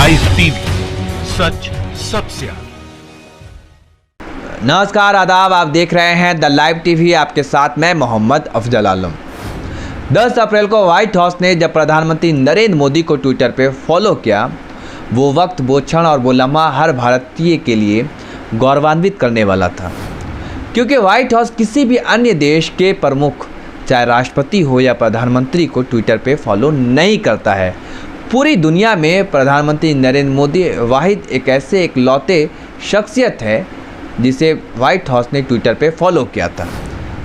Live TV, सच सबसे आगे। नमस्कार, आदाब। आप देख रहे हैं द लाइव टीवी। आपके साथ मैं मोहम्मद अफजल आलम। 10 अप्रैल को व्हाइट हाउस ने जब प्रधानमंत्री नरेंद्र मोदी को ट्विटर पे फॉलो किया, वो वक्त, वो क्षण और वो लम्हा हर भारतीय के लिए गौरवान्वित करने वाला था, क्योंकि व्हाइट हाउस किसी भी अन्य देश के प्रमुख, चाहे राष्ट्रपति हो या प्रधानमंत्री, को ट्विटर पे फॉलो नहीं करता है। पूरी दुनिया में प्रधानमंत्री नरेंद्र मोदी वाहिद एक ऐसे इकलौते शख्सियत है जिसे व्हाइट हाउस ने ट्विटर पे फॉलो किया था।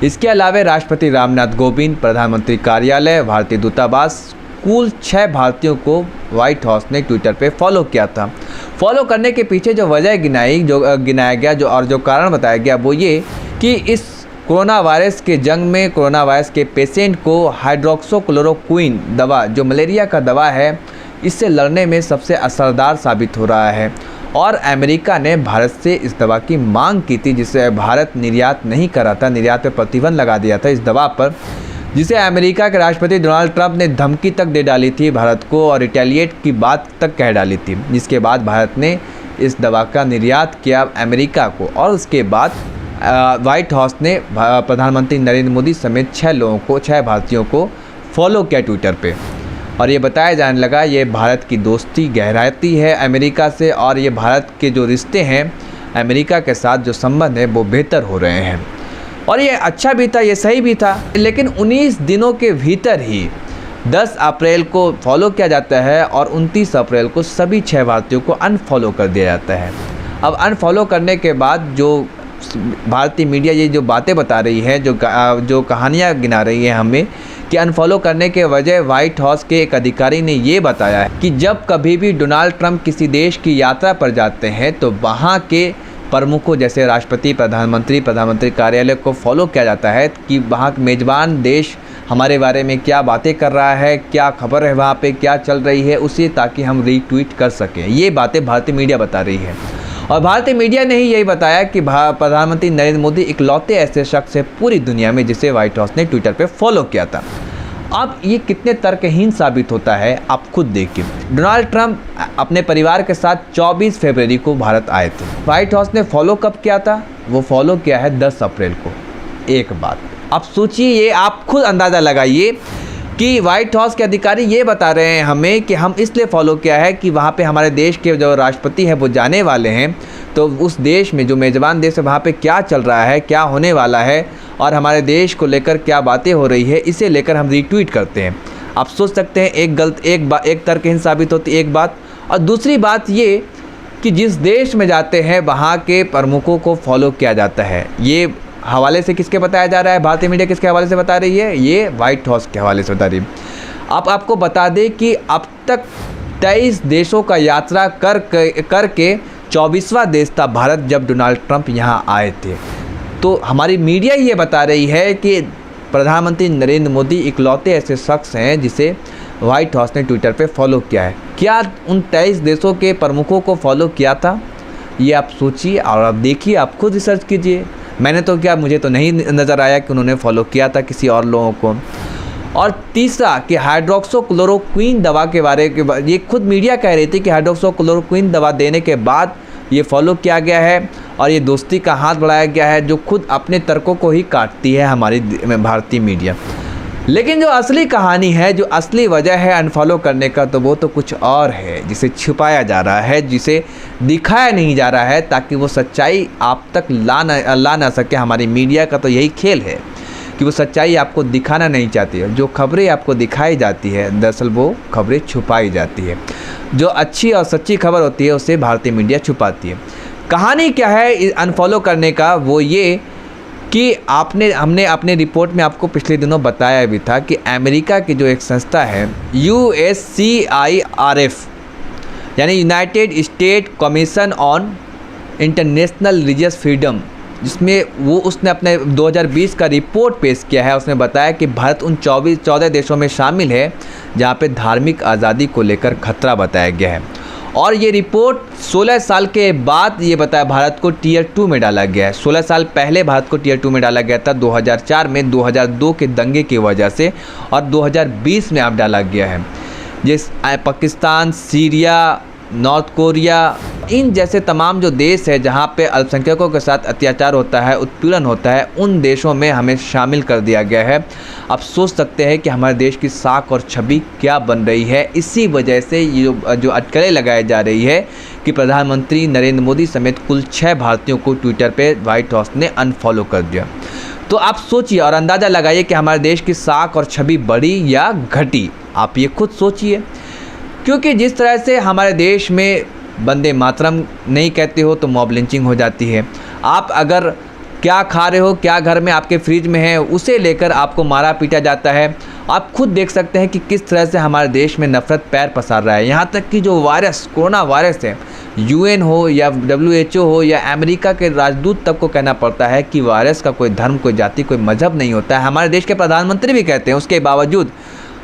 इसके अलावा राष्ट्रपति रामनाथ कोविंद, प्रधानमंत्री कार्यालय, भारतीय दूतावास, कुल 6 भारतीयों को व्हाइट हाउस ने ट्विटर पे फॉलो किया था। फॉलो करने के पीछे जो वजह गिनाया गया जो कारण बताया गया, वो ये कि इस कोरोना वायरस के जंग में कोरोना वायरस के पेशेंट को हाइड्रोक्सीक्लोरोक्विन दवा, जो मलेरिया का दवा है, इससे लड़ने में सबसे असरदार साबित हो रहा है। और अमेरिका ने भारत से इस दवा की मांग की थी, जिसे भारत निर्यात नहीं कर रहा था, निर्यात पर प्रतिबंध लगा दिया था इस दवा पर, जिसे अमेरिका के राष्ट्रपति डोनाल्ड ट्रंप ने धमकी तक दे डाली थी भारत को और रिटेलिएट की बात तक कह डाली थी। जिसके बाद भारत ने इस दवा का निर्यात किया अमेरिका को, और उसके बाद व्हाइट हाउस ने प्रधानमंत्री नरेंद्र मोदी समेत 6 भारतीयों को फॉलो किया ट्विटर पे। और ये बताया जाने लगा, ये भारत की दोस्ती गहराती है अमेरिका से, और ये भारत के जो रिश्ते हैं अमेरिका के साथ, जो संबंध है, वो बेहतर हो रहे हैं। और ये अच्छा भी था, ये सही भी था। लेकिन 19 दिनों के भीतर ही 10 अप्रैल को फॉलो किया जाता है और 29 अप्रैल को सभी 6 भारतीयों को अनफॉलो कर दिया जाता है। अब अनफॉलो करने के बाद जो भारतीय मीडिया ये जो बातें बता रही है, जो कहानियाँ गिना रही है हमें, कि अनफॉलो करने के वजह व्हाइट हाउस के एक अधिकारी ने ये बताया है कि जब कभी भी डोनाल्ड ट्रंप किसी देश की यात्रा पर जाते हैं तो वहाँ के प्रमुखों, जैसे राष्ट्रपति, प्रधानमंत्री कार्यालय को फॉलो किया जाता है कि वहाँ मेज़बान देश हमारे बारे में क्या बातें कर रहा है, क्या खबर है, वहाँ पे क्या चल रही है, उसे ताकि हम रीट्वीट कर सकें। ये बातें भारतीय मीडिया बता रही है। और भारतीय मीडिया ने ही यही बताया कि प्रधानमंत्री नरेंद्र मोदी इकलौते ऐसे शख्स है पूरी दुनिया में जिसे व्हाइट हाउस ने ट्विटर पे फॉलो किया था। अब ये कितने तर्कहीन साबित होता है, आप खुद देखिए। डोनाल्ड ट्रंप अपने परिवार के साथ 24 फरवरी को भारत आए थे। व्हाइट हाउस ने फॉलो कब किया था? वो फॉलो किया है 10 अप्रैल को। एक बात आप सोचिए, ये आप खुद अंदाज़ा लगाइए कि व्हाइट हाउस के अधिकारी ये बता रहे हैं हमें कि हम इसलिए फॉलो किया है कि वहाँ पे हमारे देश के जो राष्ट्रपति हैं वो जाने वाले हैं, तो उस देश में जो मेज़बान देश है वहाँ पे क्या चल रहा है, क्या होने वाला है और हमारे देश को लेकर क्या बातें हो रही है, इसे लेकर हम रीट्वीट करते हैं। आप सोच सकते हैं एक तर्कहीन साबित होती एक बात। और दूसरी बात ये कि जिस देश में जाते हैं वहाँ के प्रमुखों को फॉलो किया जाता है। ये हवाले से किसके बताया जा रहा है? भारतीय मीडिया किसके हवाले से बता रही है? ये व्हाइट हाउस के हवाले से बता रही है। आपको बता दें कि अब तक 23 देशों का यात्रा करके 24वां देश था भारत जब डोनाल्ड ट्रंप यहाँ आए थे। तो हमारी मीडिया ये बता रही है कि प्रधानमंत्री नरेंद्र मोदी इकलौते ऐसे शख्स हैं जिसे व्हाइट हाउस ने ट्विटर पे फॉलो किया है। क्या उन 23 देशों के प्रमुखों को फॉलो किया था? ये आप सोचिए और आप देखिए, आप खुद रिसर्च कीजिए। मैंने तो क्या, मुझे तो नहीं नज़र आया कि उन्होंने फॉलो किया था किसी और लोगों को। और तीसरा कि हाइड्रोक्सीक्लोरोक्विन दवा के बारे में ये खुद मीडिया कह रही थी कि हाइड्रोक्सीक्लोरोक्विन दवा देने के बाद ये फॉलो किया गया है और ये दोस्ती का हाथ बढ़ाया गया है, जो खुद अपने तर्कों को ही काटती है हमारी भारतीय मीडिया। लेकिन जो असली कहानी है, जो असली वजह है अनफॉलो करने का, तो वो तो कुछ और है, जिसे छुपाया जा रहा है, जिसे दिखाया नहीं जा रहा है, ताकि वो सच्चाई आप तक ला ना सके। हमारी मीडिया का तो यही खेल है कि वो सच्चाई आपको दिखाना नहीं चाहती है। जो खबरें आपको दिखाई जाती है, दरअसल वो खबरें छुपाई जाती है। जो अच्छी और सच्ची खबर होती है उसे भारतीय मीडिया छुपाती है। कहानी क्या है अनफॉलो करने का? वो ये कि हमने अपने रिपोर्ट में आपको पिछले दिनों बताया भी था कि अमेरिका की जो एक संस्था है USCIRF, यानी United state commission on international religious freedom, जिसमें उसने अपने 2020 का रिपोर्ट पेश किया है। उसने बताया कि भारत उन 14 देशों में शामिल है जहां पे धार्मिक आज़ादी को लेकर खतरा बताया गया है। और ये रिपोर्ट 16 साल के बाद ये बताया भारत को टियर 2 में डाला गया है। 16 साल पहले भारत को टियर 2 में डाला गया था 2004 में, 2002 के दंगे की वजह से, और 2020 में अब डाला गया है। जिस पाकिस्तान, सीरिया नॉर्थ कोरिया, इन जैसे तमाम जो देश है जहाँ पे अल्पसंख्यकों के साथ अत्याचार होता है, उत्पीड़न होता है, उन देशों में हमें शामिल कर दिया गया है। आप सोच सकते हैं कि हमारे देश की साख और छवि क्या बन रही है। इसी वजह से ये जो अटकलें लगाई जा रही है कि प्रधानमंत्री नरेंद्र मोदी समेत कुल 6 भारतीयों को ट्विटर पे व्हाइट हाउस ने अनफॉलो कर दिया। तो आप सोचिए और अंदाज़ा लगाइए कि हमारे देश की साख और छवि बढ़ी या घटी। आप ये खुद सोचिए, क्योंकि जिस तरह से हमारे देश में वंदे मातरम नहीं कहते हो तो मॉब लिंचिंग हो जाती है। आप अगर क्या खा रहे हो, क्या घर में आपके फ्रिज में है, उसे लेकर आपको मारा पीटा जाता है। आप खुद देख सकते हैं कि किस तरह से हमारे देश में नफरत पैर पसार रहा है। यहाँ तक कि जो वायरस, कोरोना वायरस है, UN हो या WHO हो या अमेरिका के राजदूत तक को कहना पड़ता है कि वायरस का कोई धर्म, कोई जाति, कोई मजहब नहीं होता है। हमारे देश के प्रधानमंत्री भी कहते हैं, उसके बावजूद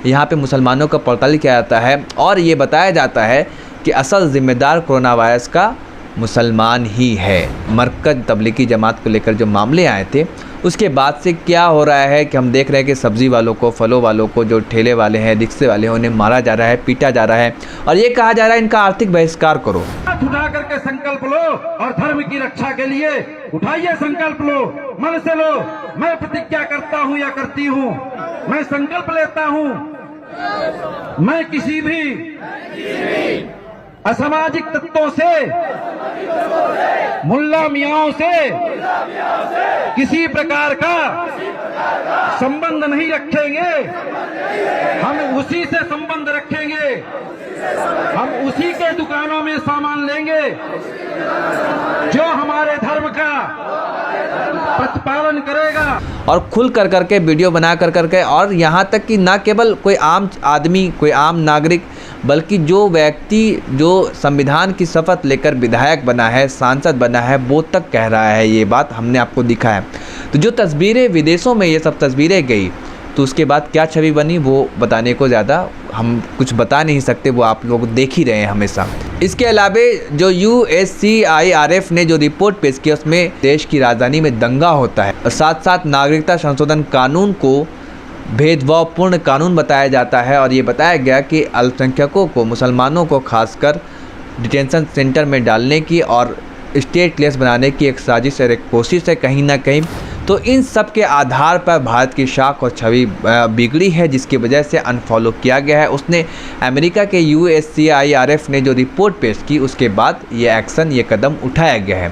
यहाँ पे मुसलमानों का पड़ताल किया जाता है और ये बताया जाता है कि असल जिम्मेदार कोरोना वायरस का मुसलमान ही है। मरकज़ तबलीगी जमात को लेकर जो मामले आए थे, उसके बाद से क्या हो रहा है कि हम देख रहे हैं कि सब्ज़ी वालों को, फलों वालों को, जो ठेले वाले हैं, रिक्शे वाले हैं, उन्हें मारा जा रहा है, पीटा जा रहा है और ये कहा जा रहा है इनका आर्थिक बहिष्कार करो। हाथ उठा करके संकल्प लो और धर्म की रक्षा के लिए उठाइए संकल्प लो, मन से लो। मैं प्रतिज्ञा करता हूँ या करती हूँ, मैं संकल्प लेता हूँ, मैं किसी भी असामाजिक तत्वों से, मुल्ला मियाओं से किसी प्रकार का संबंध नहीं रखेंगे। हम उसी से संबंध रखेंगे, हम उसी के दुकानों में सामान लेंगे जो हमारे धर्म का प्रतिपालन करेगा। और खुल कर करके वीडियो बना कर करके, और यहाँ तक कि ना केवल कोई आम आदमी, कोई आम नागरिक, बल्कि जो व्यक्ति जो संविधान की शपथ लेकर विधायक बना है, सांसद बना है, वो तक कह रहा है ये बात। हमने आपको दिखा है। तो जो तस्वीरें विदेशों में ये सब तस्वीरें गई, तो उसके बाद क्या छवि बनी वो बताने को ज़्यादा हम कुछ बता नहीं सकते, वो आप लोग देख ही रहे हैं हमेशा। इसके अलावा जो USCIRF ने जो रिपोर्ट पेश की, उसमें देश की राजधानी में दंगा होता है और साथ साथ नागरिकता संशोधन कानून को भेदभावपूर्ण कानून बताया जाता है और ये बताया गया कि अल्पसंख्यकों को, मुसलमानों को खासकर डिटेंशन सेंटर में डालने की और स्टेट लेस बनाने की एक साजिश और एक कोशिश है कहीं ना कहीं। तो इन सब के आधार पर भारत की साख और छवि बिगड़ी है, जिसकी वजह से अनफॉलो किया गया है। उसने अमेरिका के USCIRF ने जो रिपोर्ट पेश की, उसके बाद ये एक्शन, ये कदम उठाया गया है।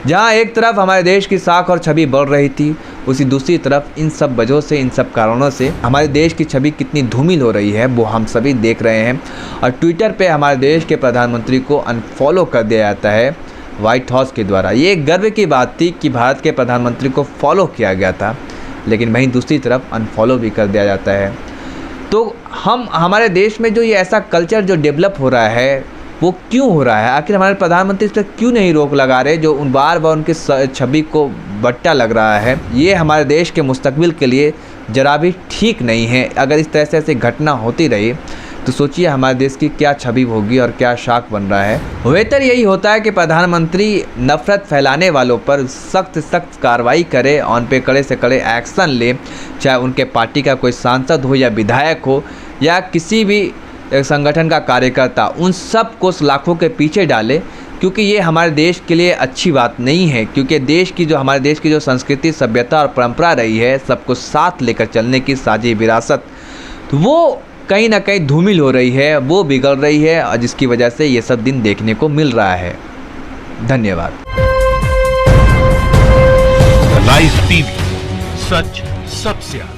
जहां एक तरफ हमारे देश की साख और छवि बढ़ रही थी, उसी दूसरी तरफ इन सब वजहों से, इन सब कारणों से हमारे देश की छवि कितनी धूमिल हो रही है वो हम सभी देख रहे हैं। और ट्विटर पे हमारे देश के प्रधानमंत्री को अनफॉलो कर दिया जाता है व्हाइट हाउस के द्वारा। ये एक गर्व की बात थी कि भारत के प्रधानमंत्री को फॉलो किया गया था, लेकिन वहीं दूसरी तरफ अनफॉलो भी कर दिया जाता है। तो हमारे देश में जो ये ऐसा कल्चर जो डेवलप हो रहा है, वो क्यों हो रहा है? आखिर हमारे प्रधानमंत्री इस पर क्यों नहीं रोक लगा रहे, जो बार बार उनके छवि को बट्टा लग रहा है? ये हमारे देश के मुस्तकबिल के लिए जरा भी ठीक नहीं है। अगर इस तरह से ऐसी घटना होती रही तो सोचिए हमारे देश की क्या छवि होगी और क्या शाख बन रहा है। बेहतर यही होता है कि प्रधानमंत्री नफरत फैलाने वालों पर सख्त कार्रवाई करे, उन पे कड़े से कड़े एक्शन ले, चाहे उनके पार्टी का कोई सांसद हो या विधायक हो या किसी भी संगठन का कार्यकर्ता, उन सब को सलाखों के पीछे डाले, क्योंकि ये हमारे देश के लिए अच्छी बात नहीं है। क्योंकि हमारे देश की जो संस्कृति, सभ्यता और परंपरा रही है, सबको साथ लेकर चलने की साझी विरासत, तो वो कहीं ना कहीं धूमिल हो रही है, वो बिगड़ रही है और जिसकी वजह से ये सब दिन देखने को मिल रहा है। धन्यवाद। लाइव टीवी, सच सबसे आगे।